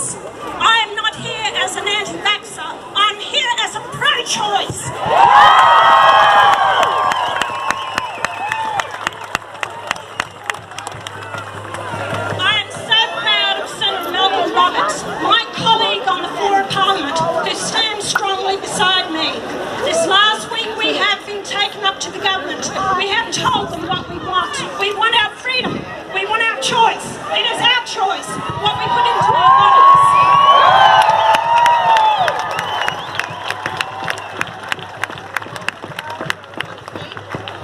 choice. I am not here as an anti-vaxxer. I'm here as a pro-choice. I am so proud of Senator Malcolm Roberts, my colleague on the floor of Parliament, who stands strongly beside me. This last week we have been taken up to the government. We have told them what we want. We want our freedom. We want our choice. It is our choice what we put into our bodies.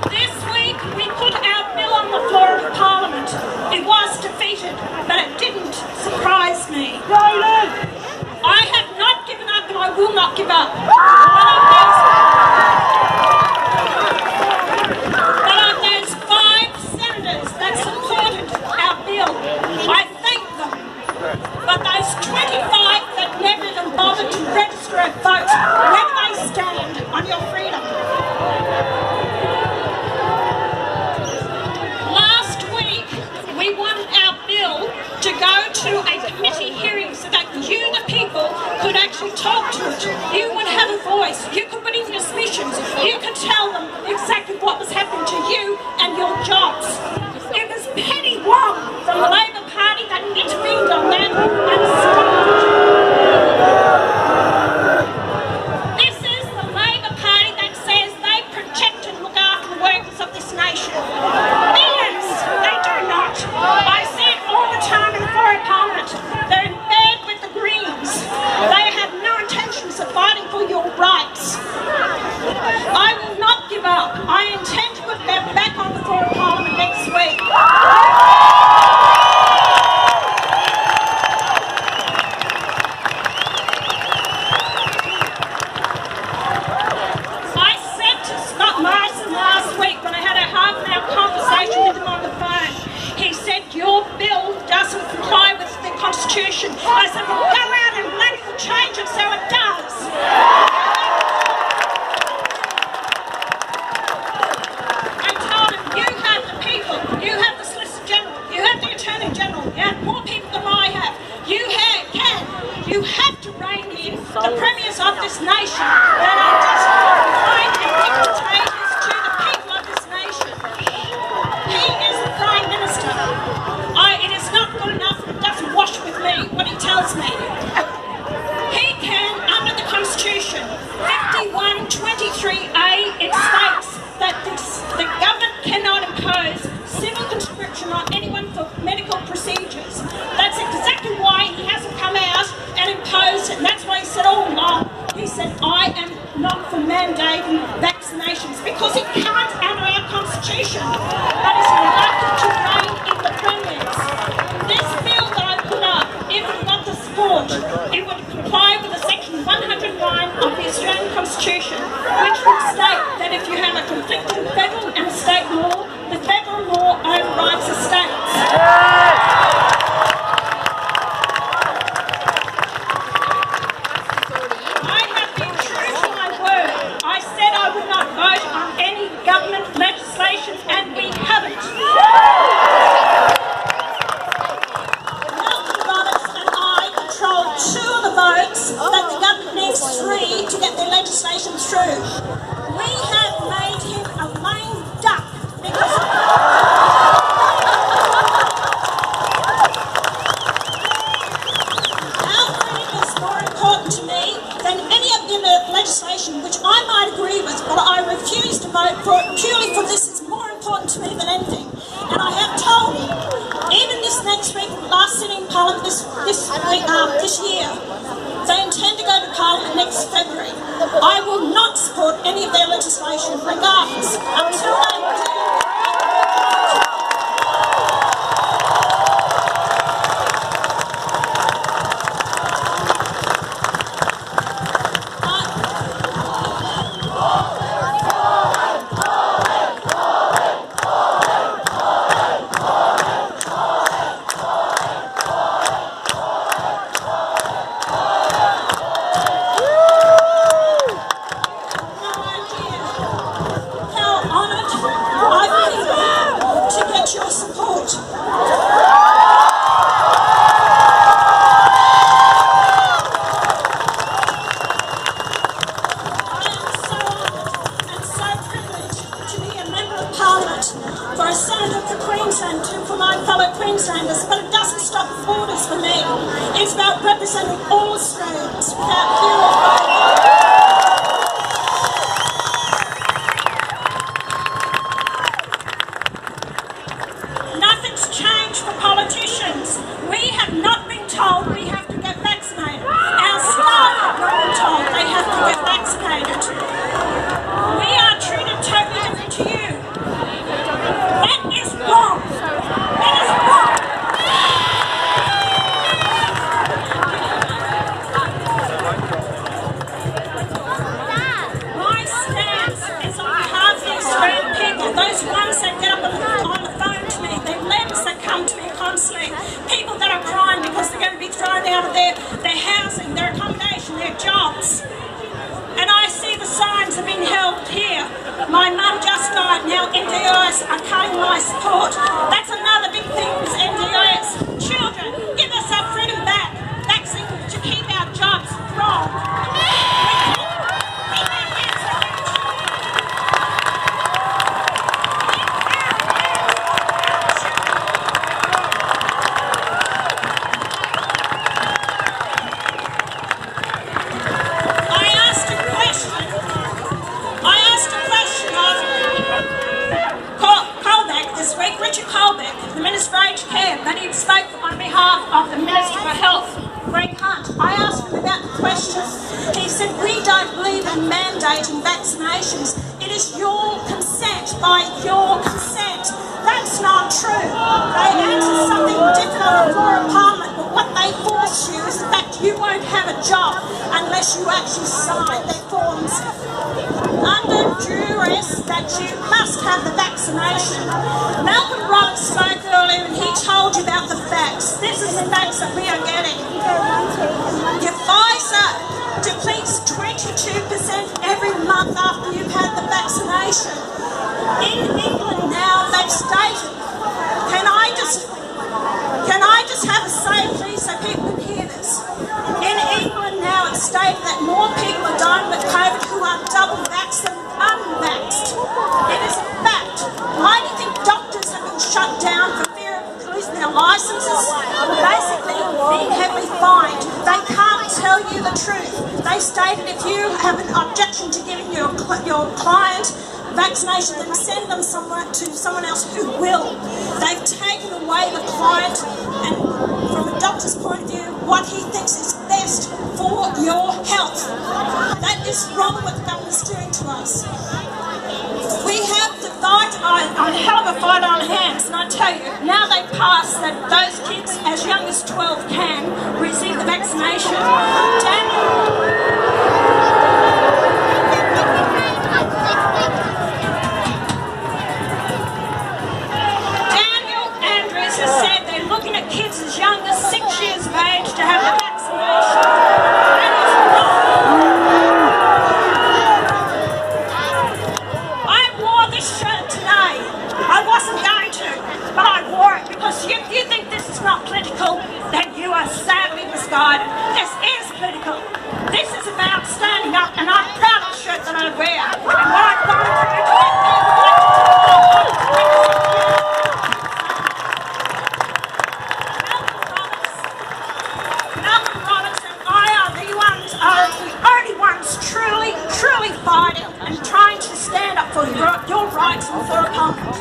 This week we put our bill on the floor of Parliament. It was defeated, but it didn't surprise me. I have not given up and I will not give up. But of those 5 senators that supported our bill, I thank them. But those 25 that never even bothered to register a vote, where do they stand on your freedom? Last week, we wanted our bill to go to a committee hearing so that you, the people, could actually talk to it. You would have a voice. You could put in your submissions. You could tell them exactly what was happening to you and your jobs. It was Penny Wong from the Labor Party that intervened on that and stopped it. This is the Labor Party that says they protect and look after the workers of this nation. BS! They do not. I see it all the time in the floor of Parliament. They're in bed with the Greens. They have no intentions of fighting for your rights. I will not give up. I intend to put them back on the floor of Parliament next week. I said to Scott Morrison last week when I had a half-an-hour conversation with him on the phone, he said, your bill doesn't comply with the Constitution. I said, well, go out and radical change it so it does. I told him, you have the people, you have the Solicitor General, you have the Attorney General, you have more people than I have. You have to rein in the premiers of this nation that are just blind and dictators to the people of this nation. He is the Prime Minister. It is not good enough, it doesn't wash with me what he tells me. He can, under the Constitution, 51(23)(a), it states that the government cannot impose civil conscription on anyone for medical procedures. That's exactly why he hasn't come out and imposed it, and that's why he said all along, he said, I am not for mandating vaccinations, because he can't under our Constitution, but is reluctant to rein in the premiers. This bill that I put up, if it got the support, it would comply with the Section 109 of the Australian Constitution, which would state that if you have a conflicting federal and state law, the federal law overrides the states. I have been true to my word. I said I would not vote on any government legislation, and we haven't. Malcolm Roberts and I control 2 of the votes that the government needs 3 to get their legislation through. We have made him a lame duck because our freedom is more important to me than any of the legislation, which I might agree with, but I refuse to vote for it purely for this is more important to me than anything. And I have told him, even this next week, last sitting in Parliament this year, they intend to go to Parliament next February. I will not support any of their legislation regardless until they do. No idea how honoured for me. It's about representing all Australians without fear or favour. Nothing's changed for politicians. We have not been told we have to get vaccinated. Our staff have not been told they have to get vaccinated. We are treated totally different to you. That is wrong. That is wrong. My stance is on behalf of the Australian people, those ones that get up on the phone to me, their letters that come to me constantly, people that are crying because they're going to be thrown out of their housing, their accommodation, their jobs. And I see the signs have been held here. My mum just died, now NDIS are cutting my support. That's another big thing is NDIS. Children, give us our freedom back. Vaccine to keep our jobs. Wrong. The Minister for Aged Care, that he spoke on behalf of the Minister for Health, Greg Hunt. I asked him about the question. He said, we don't believe in mandating vaccinations. It is your consent, by your consent. That's not true. They answer something different on the floor of Parliament, but what they force you is the fact you won't have a job unless you actually sign their forms under duress that you must have the vaccination. Malcolm Roberts spoke earlier and he told you about the facts. This is the facts that we are getting. Your Pfizer depletes 22% every month after you've had the vaccination. In England now they've stated, can I just have a say please so people can hear this? In England now it's stated that more people are dying with COVID who are double vaxxed than unvaxxed. It is a fact. Why do you think doctors have been shut down for fear of losing their licenses? Basically being heavily fined. They can't tell you the truth. They stated if you have an objection to giving your client vaccination, then send them to someone else who will. They've taken away the client and from a doctor's point of view what he thinks is best for your health. That is wrong what the government's doing to us. We have to fight a hell of a fight on our hands, and I tell you, now they've passed that those kids as young as 12 can receive the vaccination. Kids as young as 6 years of age to have the vaccination. That is wrong. I wore this shirt today. I wasn't going to, but I wore it because if you think this is not political, then you are sadly misguided. This is political. This is about standing up, and I'm proud of the shirt that I wear. And what I've gone through to get people truly fighting and trying to stand up for your rights and for a Parliament.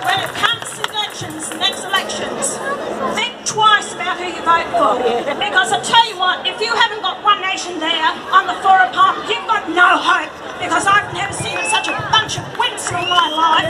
When it comes to elections, next elections, think twice about who you vote for. Because I tell you what, if you haven't got One Nation there on the floor of Parliament, you've got no hope. Because I've never seen such a bunch of wimps in my life.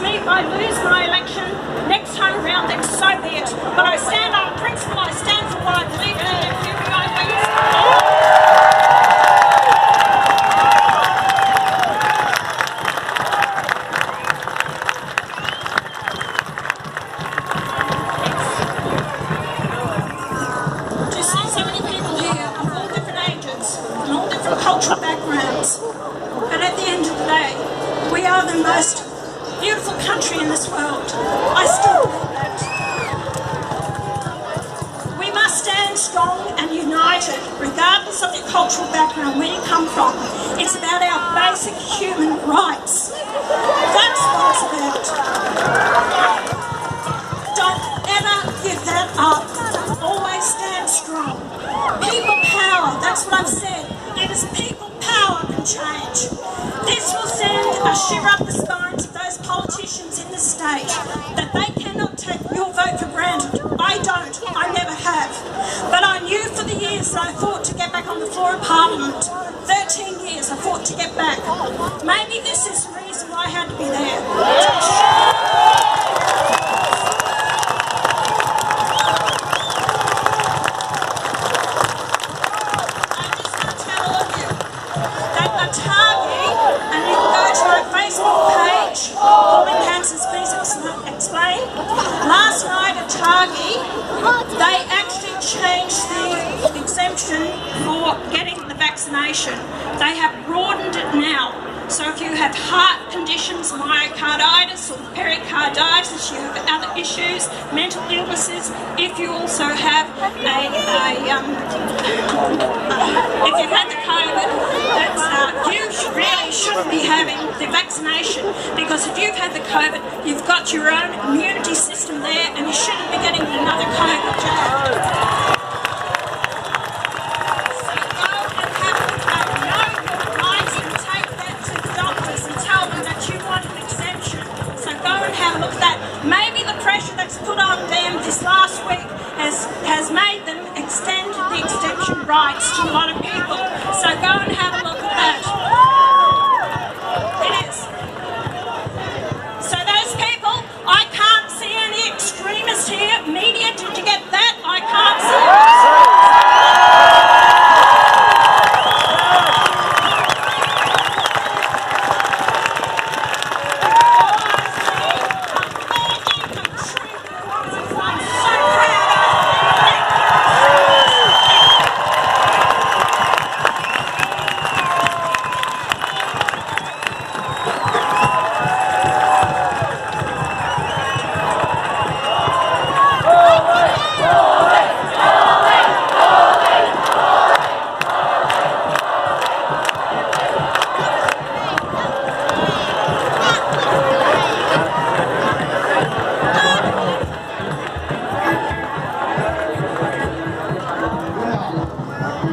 If I lose my election next time around, then so be it. But I stand on principle, I stand for what I believe in, and if you from cultural backgrounds. But at the end of the day, we are the most beautiful country in this world. I still believe that. We must stand strong and united, regardless of your cultural background, where you come from. It's about our basic human rights. That's what it's about. Don't ever give that up. Always stand strong. People power, that's what I've said. It is people power can change. This will send a shiver up the spines of those politicians in the state that they cannot take your vote for granted. I don't. I never have. But I knew for the years that I fought to get back on the floor of Parliament. 13 years I fought to get back. Maybe this is the reason why I had to be there. Pauline Hanson's piece explain. Last night at Targi, they actually changed the exemption for getting the vaccination. They have broadened it now. So if you have heart conditions, myocarditis or pericarditis, you have other issues, mental illnesses, if you also have if you've had the COVID, you really shouldn't be having the vaccination, because if you've had the COVID, you've got your own immunity system there and you shouldn't be getting another COVID jab.